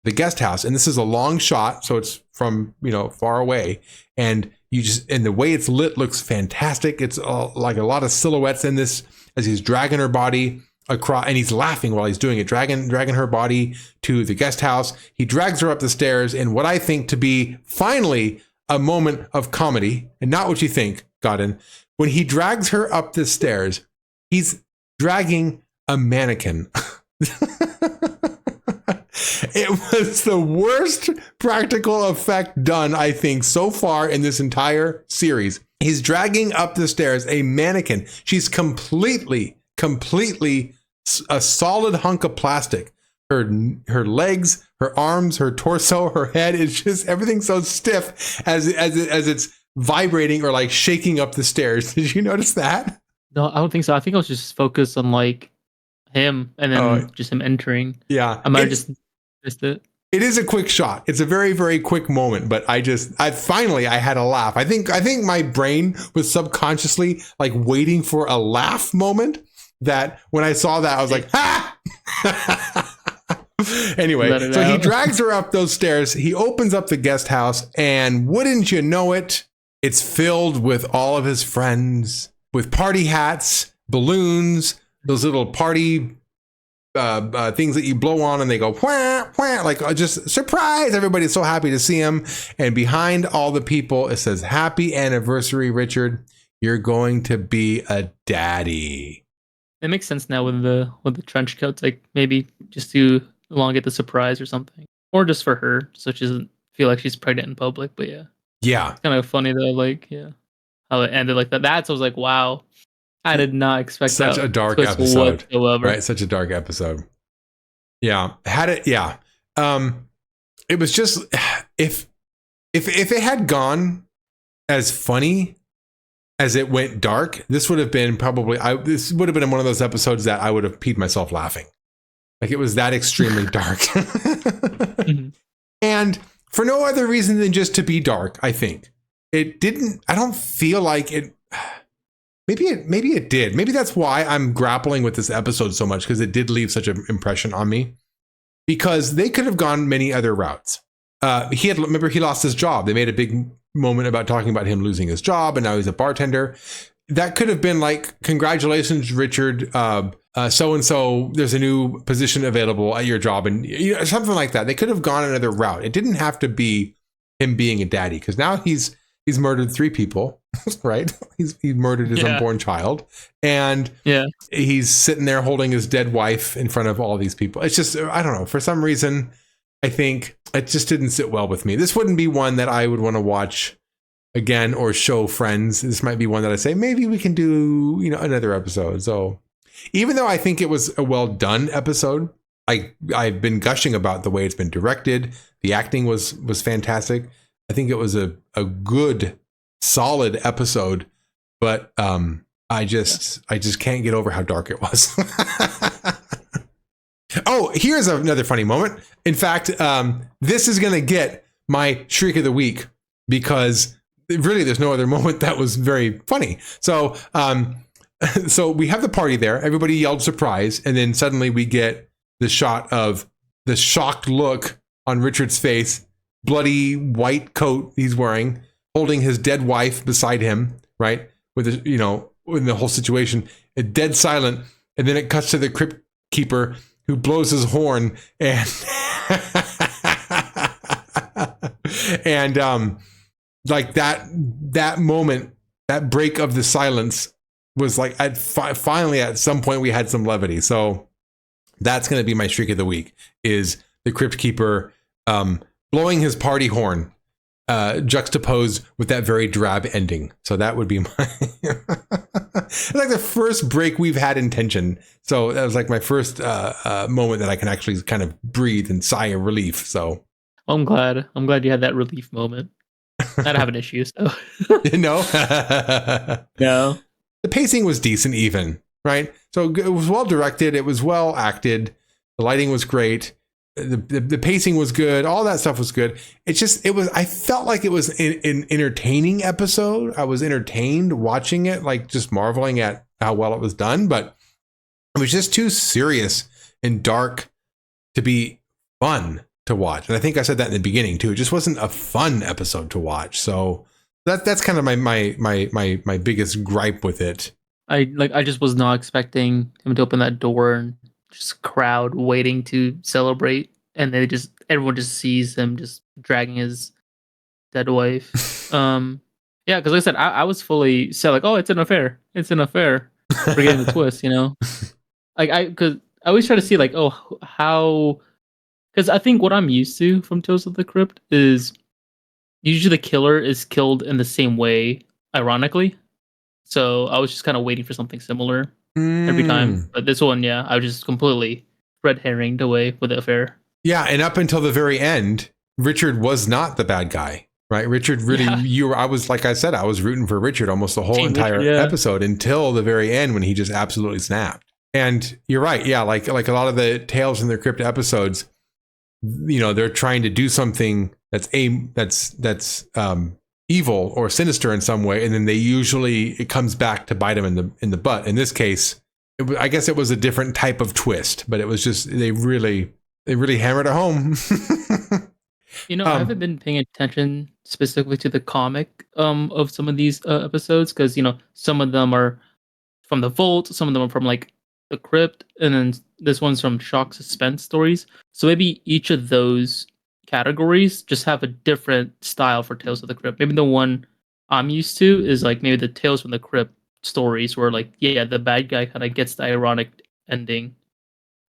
the guest house. And this is a long shot, so it's from far away, and the way it's lit looks fantastic. It's like a lot of silhouettes in this as he's dragging her body across, and he's laughing while he's doing it, dragging her body to the guest house. He drags her up the stairs in what I think to be finally a moment of comedy, and not what you think, Godden. When he drags her up the stairs, he's dragging a mannequin. It was the worst practical effect done, I think, so far in this entire series. He's dragging up the stairs a mannequin. She's completely a solid hunk of plastic. Her legs, her arms, her torso, her head is just everything so stiff as it's vibrating or like shaking up the stairs. Did you notice that? No, I don't think so. I think I was just focused on like him and then just him entering. Yeah, I might have just missed it. It is a quick shot. It's a very, very quick moment, but I finally had a laugh. I think my brain was subconsciously like waiting for a laugh moment, that when I saw that, I was like, ha! Anyway, so he drags her up those stairs. He opens up the guest house, and wouldn't you know it, it's filled with all of his friends with party hats, balloons, those little party things that you blow on and they go whah, whah, like just surprise. Everybody's so happy to see him. And behind all the people, it says, "Happy anniversary, Richard. You're going to be a daddy." It makes sense now with the trench coats, like maybe just to elongate the surprise or something, or just for her, so she doesn't feel like she's pregnant in public. But yeah, it's kind of funny though, like how it ended like that. That's I was like, wow, I did not expect such a dark episode whatsoever. Right? Such a dark episode. Yeah, it was just if it had gone as funny as it went dark, this would have been this would have been one of those episodes that I would have peed myself laughing. Like it was that extremely dark. Mm-hmm. And for no other reason than just to be dark, I think. I don't feel like it. Maybe it did. Maybe that's why I'm grappling with this episode so much, because it did leave such an impression on me. Because they could have gone many other routes. Remember he lost his job. They made a big moment about talking about him losing his job, and now he's a bartender. That could have been like, "Congratulations, Richard. So and so, there's a new position available at your job," and something like that. They could have gone another route. It didn't have to be him being a daddy, because now he's murdered 3 people. right? He murdered his unborn child, and he's sitting there holding his dead wife in front of all these people. It's just, I don't know, for some reason, I think it just didn't sit well with me. This wouldn't be one that I would want to watch again or show friends. This might be one that I say, maybe we can do, another episode. So even though I think it was a well done episode, I've been gushing about the way it's been directed. The acting was fantastic. I think it was a good, solid episode, but I just can't get over how dark it was. Oh, here's another funny moment. In fact, this is going to get my Shriek of the Week because really there's no other moment that was very funny. So so we have the party there. Everybody yelled surprise. And then suddenly we get the shot of the shocked look on Richard's face, bloody white coat he's wearing, holding his dead wife beside him, right? With in the whole situation, dead silent. And then it cuts to the crypt keeper who blows his horn and and like that moment, that break of the silence was like finally at some point we had some levity. So that's going to be my Shriek of the Week, is the crypt keeper blowing his party horn, juxtaposed with that very drab ending. So that would be my it's like the first break we've had in tension. So that was like my first moment that I can actually kind of breathe and sigh of relief. So I'm glad you had that relief moment. I don't have an issue, so no. No. The pacing was decent even, right? So it was well directed, it was well acted, the lighting was great. The pacing was good. All that stuff was good. I felt like it was an entertaining episode. I was entertained watching it, like just marveling at how well it was done, but it was just too serious and dark to be fun to watch. And I think I said that in the beginning too. It just wasn't a fun episode to watch. So that's kind of my biggest gripe with it. I just was not expecting him to open that door and just crowd waiting to celebrate, and everyone just sees him just dragging his dead wife. Yeah, because like I said, I was fully set, like, oh, it's an affair, forgetting the twist, because I always try to see like, oh, how, because I think what I'm used to from Tales of the Crypt is usually the killer is killed in the same way, ironically. So I was just kind of waiting for something similar every time. But this one, I was just completely red herringed away with the affair. Yeah, and up until the very end, Richard was not the bad guy, right? Richard really, I was, like I said, I was rooting for Richard almost the whole entire episode until the very end when he just absolutely snapped. And you're right, like a lot of the Tales from the Crypt episodes, they're trying to do something that's evil or sinister in some way, and then it comes back to bite them in the butt. In this case, I guess it was a different type of twist, but it was just they really hammered it home. I haven't been paying attention specifically to the comic of some of these episodes, because some of them are from the Vault, some of them are from like the Crypt, and then this one's from Shock Suspense Stories. So maybe each of those categories just have a different style for Tales of the Crypt. Maybe the one I'm used to is like maybe the Tales from the Crypt stories where like, the bad guy kind of gets the ironic ending,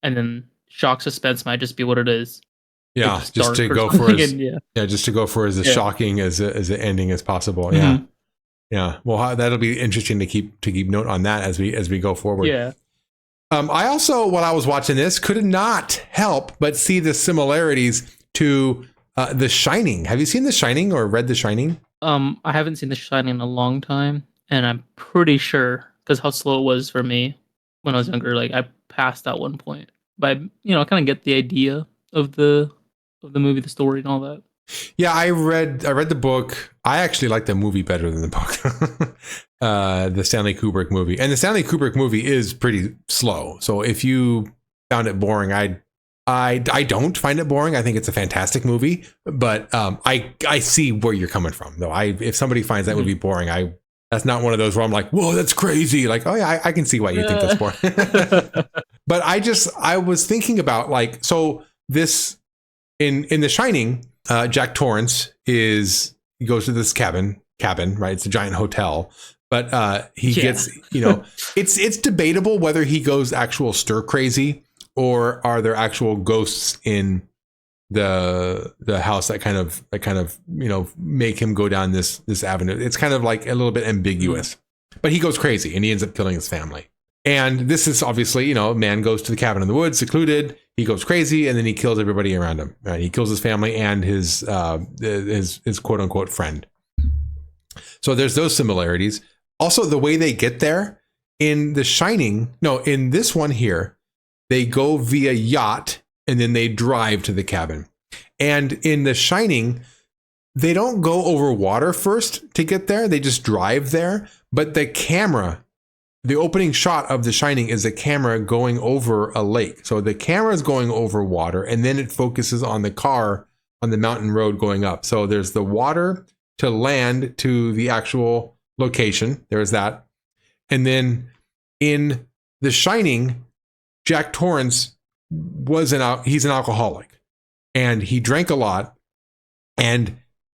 and then Shock Suspense might just be what it is. Yeah, just to go for as shocking as an ending as possible. Mm-hmm. Yeah. Well, that'll be interesting to keep note on that as we go forward. Yeah. I also, while I was watching this, could not help but see the similarities to The Shining. Have you seen The Shining or read The Shining? I haven't seen The Shining in a long time, and I'm pretty sure, because how slow it was for me when I was younger, like I passed at one point. But I kind of get the idea of the movie, the story, and all that. Yeah, I read the book. I actually like the movie better than the book. The Stanley Kubrick movie. And the Stanley Kubrick movie is pretty slow. So if you found it boring, I don't find it boring. I think it's a fantastic movie, but I see where you're coming from though. If somebody finds that movie boring, that's not one of those where I'm like, whoa, that's crazy. Like, oh yeah, I can see why you think that's boring. But I was thinking about like, so this in The Shining, Jack Torrance goes to this cabin cabin, right? It's a giant hotel. But he gets, it's debatable whether he goes actual stir crazy or are there actual ghosts in the house that kind of make him go down this avenue. It's kind of like a little bit ambiguous, but he goes crazy and he ends up killing his family. And this is obviously, a man goes to the cabin in the woods, secluded. He goes crazy and then he kills everybody around him. Right? He kills his family and his quote unquote friend. So there's those similarities. Also, the way they get there in The Shining, in this one here, they go via yacht and then they drive to the cabin. And in The Shining, they don't go over water first to get there. They just drive there. But the camera, the opening shot of The Shining is the camera going over a lake. So the camera is going over water and then it focuses on the car on the mountain road going up. So there's the water to land to the actual location. There's that. And then in The Shining, Jack Torrance he's an alcoholic and he drank a lot and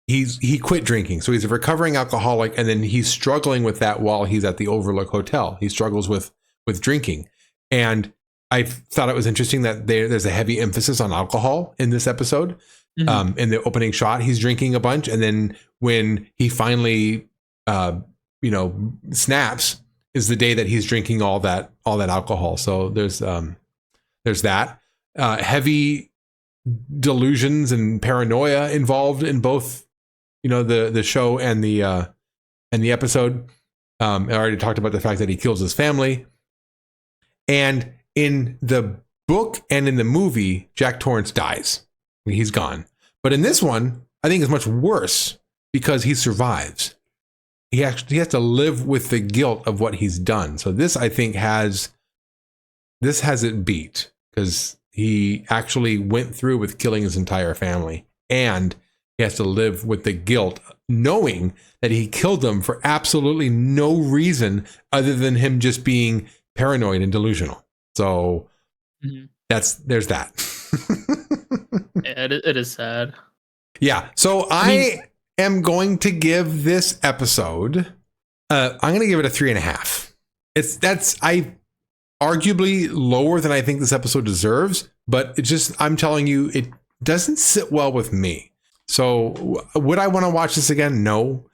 he quit drinking. So he's a recovering alcoholic and then he's struggling with that while he's at the Overlook Hotel. He struggles with drinking. And I thought it was interesting that there's a heavy emphasis on alcohol in this episode. Mm-hmm. In the opening shot, he's drinking a bunch. And then when he finally, snaps is the day that he's drinking all that alcohol. So there's that heavy delusions and paranoia involved in both, the show and the episode. I already talked about the fact that he kills his family. And in the book and in the movie, Jack Torrance dies. He's gone. But in this one, I think it's much worse because he survives. He has to live with the guilt of what he's done. So this, I think, has it beat because he actually went through with killing his entire family and he has to live with the guilt knowing that he killed them for absolutely no reason other than him just being paranoid and delusional. So there's that. Yeah, it is sad. Yeah. So I am going to give this episode, I'm going to give it a 3.5. That's arguably lower than I think this episode deserves, but I'm telling you, it doesn't sit well with me. So would I want to watch this again? No.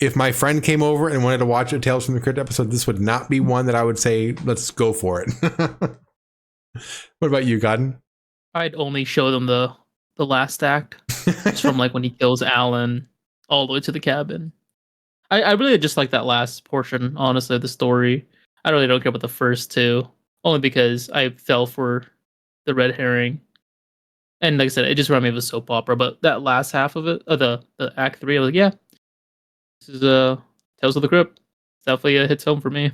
If my friend came over and wanted to watch a Tales from the Crypt episode, this would not be one that I would say, let's go for it. What about you, Godden? I'd only show them the last act. It's from like when he kills Alan all the way to the cabin. I really just like that last portion, honestly, of the story. I really don't care about the first two, only because I fell for the red herring. And like I said, it just reminded me of a soap opera. But that last half of it, the act 3, I was like, yeah, this is Tales of the Crypt. It's definitely hits home for me.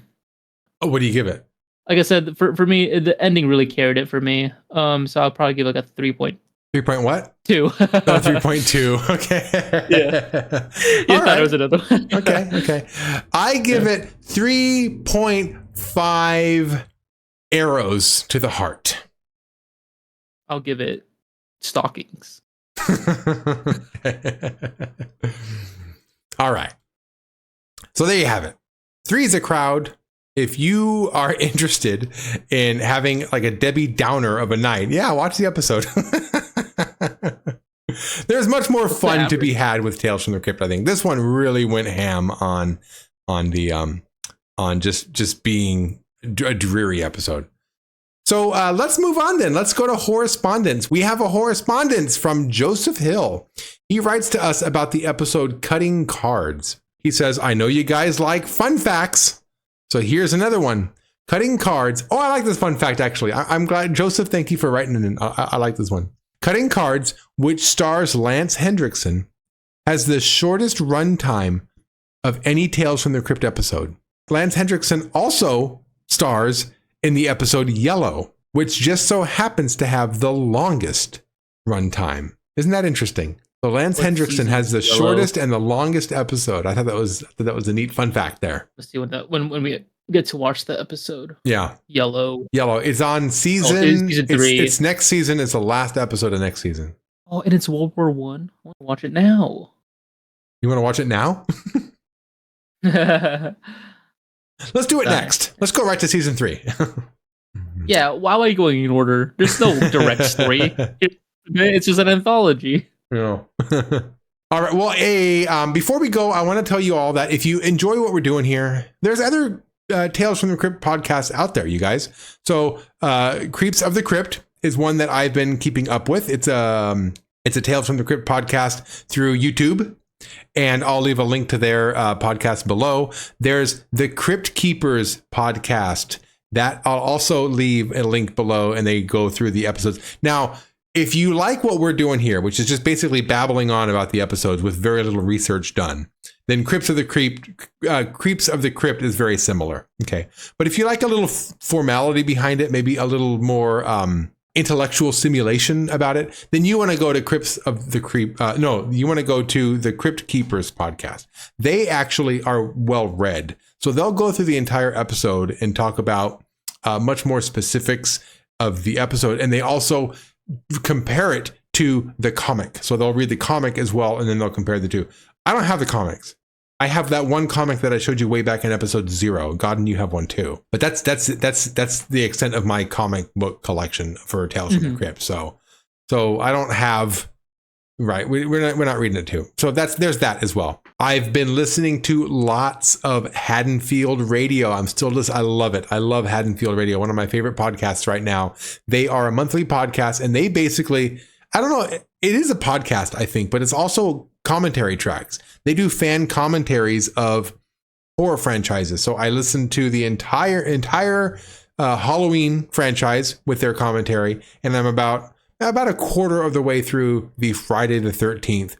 Oh, what do you give it? Like I said, for me, the ending really carried it for me. So I'll probably give like a 3.2. 3 what? 2. 3.2. Okay. Yeah. You thought it was another one. Okay. I give it 3.5 arrows to the heart. I'll give it stockings. All right. So there you have it. 3 is a crowd. If you are interested in having like a Debbie Downer of a night, watch the episode. There's much more fun to be had with Tales from the Crypt. I think this one really went ham on just being a dreary episode. So let's move on then. Let's go to Horrespondence. We have a Horrespondence from Joseph Hill. He writes to us about the episode Cutting Cards. He says, I know you guys like fun facts. So here's another one. Cutting Cards. Oh, I like this fun fact, actually. I'm glad. Joseph, thank you for writing it in. I like this one. Cutting Cards, which stars Lance Hendrickson, has the shortest runtime of any Tales from the Crypt episode. Lance Hendrickson also stars in the episode Yellow, which just so happens to have the longest runtime. Isn't that interesting? So Lance Hendrickson has the shortest and the longest episode. I thought that was a neat fun fact there. Let's see when we get to watch the episode. Yeah. Yellow. It's on season 3. It's next season. It's the last episode of next season. Oh, and it's World War I. I want to watch it now. You want to watch it now? Let's do it next. Let's go right to season 3. Yeah, why are you going in order? There's no direct story. It's just an anthology. Yeah. All right. Well, before we go, I want to tell you all that if you enjoy what we're doing here, there's other Tales from the Crypt podcasts out there, you guys. So Creeps of the Crypt is one that I've been keeping up with. It's a Tales from the Crypt podcast through YouTube. And I'll leave a link to their podcast below. There's the Crypt Keepers podcast. That I'll also leave a link below, and they go through the episodes. Now, if you like what we're doing here, which is just basically babbling on about the episodes with very little research done, then Creeps of the Crypt is very similar. Okay. But if you like a little formality behind it, maybe a little more intellectual simulation about it, then you want to go to Crypts of the Crypt. You want to go to the Crypt Keepers podcast. They actually are well read. So they'll go through the entire episode and talk about much more specifics of the episode. And they also compare it to the comic. So they'll read the comic as well, and then they'll compare the two. I don't have the comics. I have that one comic that I showed you way back in episode 0. Godden, you have one too. But that's the extent of my comic book collection for Tales from the Crypt. So I don't have. Right, we're not reading it too. So there's that as well. I've been listening to lots of Haddonfield Radio. I'm still listening. I love it. I love Haddonfield Radio. One of my favorite podcasts right now. They are a monthly podcast, and they basically, I don't know, it is a podcast, I think, but it's also commentary tracks. They do fan commentaries of horror franchises. So I listened to the entire Halloween franchise with their commentary, and I'm about a quarter of the way through the Friday the 13th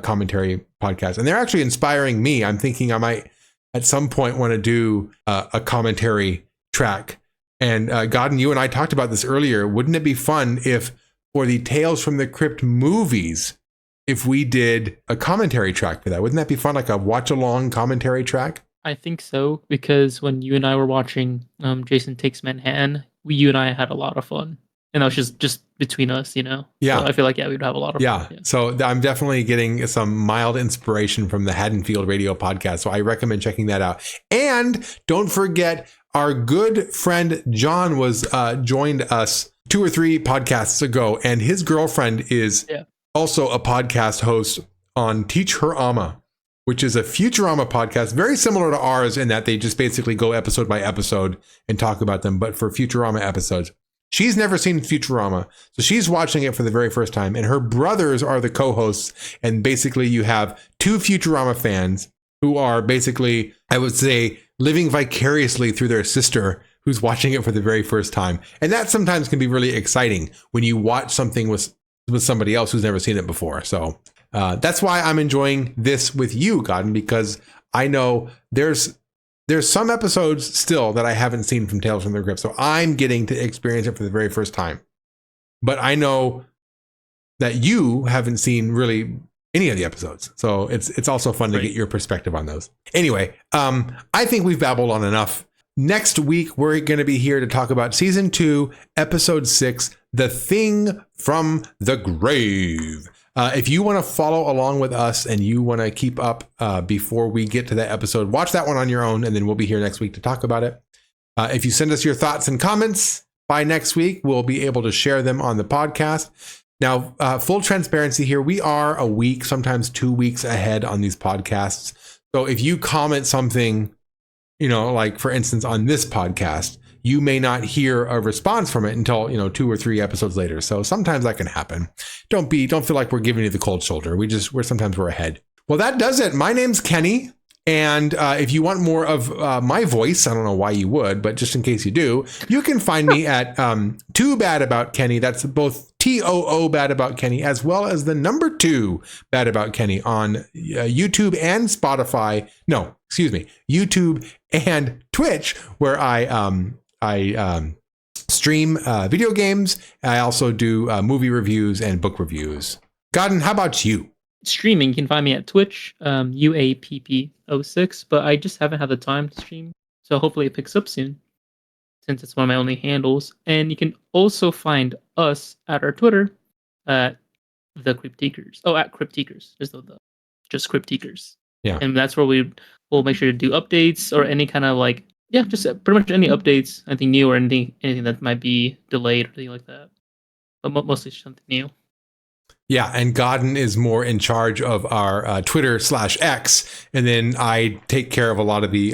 commentary podcast. And they're actually inspiring me. I'm thinking I might at some point want to do a commentary track. And Godden, you and I talked about this earlier. Wouldn't it be fun if for the Tales from the Crypt movies, if we did a commentary track for that? Wouldn't that be fun? Like a watch along commentary track? I think so, because when you and I were watching Jason Takes Manhattan, you and I had a lot of fun. And that was just between us, you know? Yeah. So I feel like, we'd have a lot of fun. Yeah. So I'm definitely getting some mild inspiration from the Haddonfield Radio podcast. So I recommend checking that out. And don't forget, our good friend John was joined us 2 or 3 podcasts ago. And his girlfriend is also a podcast host on Teach Her Amma, which is a Futurama podcast, very similar to ours in that they just basically go episode by episode and talk about them, but for Futurama episodes. She's never seen Futurama, so she's watching it for the very first time, and her brothers are the co-hosts, and basically you have 2 Futurama fans who are basically, I would say, living vicariously through their sister who's watching it for the very first time. And that sometimes can be really exciting when you watch something with somebody else who's never seen it before. So that's why I'm enjoying this with you, Godden, because I know there's some episodes still that I haven't seen from Tales from the Crypt, so I'm getting to experience it for the very first time. But I know that you haven't seen really any of the episodes, so it's also fun to get your perspective on those. Anyway, I think we've babbled on enough. Next week, we're going to be here to talk about Season 2, Episode 6, The Thing from the Grave. If you want to follow along with us and you want to keep up before we get to that episode, watch that one on your own, and then we'll be here next week to talk about it. If you send us your thoughts and comments by next week, we'll be able to share them on the podcast. Now, full transparency here, we are a week, sometimes 2 weeks ahead on these podcasts. So if you comment something, like for instance, on this podcast, you may not hear a response from it until, 2 or 3 episodes later. So sometimes that can happen. Don't feel like we're giving you the cold shoulder. Sometimes we're ahead. Well, that does it. My name's Kenny. And if you want more of my voice, I don't know why you would, but just in case you do, you can find me at Too Bad About Kenny. That's both TOO Bad About Kenny, as well as the number 2 Bad About Kenny on YouTube and Spotify. No, excuse me, YouTube and Twitch, where I stream video games. I also do movie reviews and book reviews. Godden, how about you? Streaming, you can find me at Twitch, UAPP06, but I just haven't had the time to stream. So hopefully it picks up soon, since it's one of my only handles. And you can also find us at our Twitter at the Cryptikers. Oh, at Cryptikers. There's the just Cryptikers. Yeah. And that's where we'll make sure to do updates or any kind of like, just pretty much any updates, anything new or anything that might be delayed or anything like that. But mostly something new. Yeah, and Godden is more in charge of our Twitter/X, and then I take care of a lot of the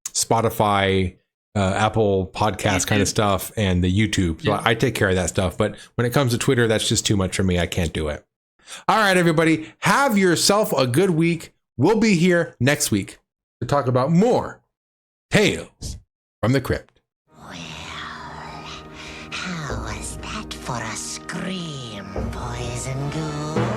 Spotify, Apple podcast kind of stuff, and the YouTube. So I take care of that stuff. But when it comes to Twitter, that's just too much for me. I can't do it. All right, everybody, have yourself a good week. We'll be here next week to talk about more Tales from the Crypt. Well, how was that for a scream, boys and ghouls?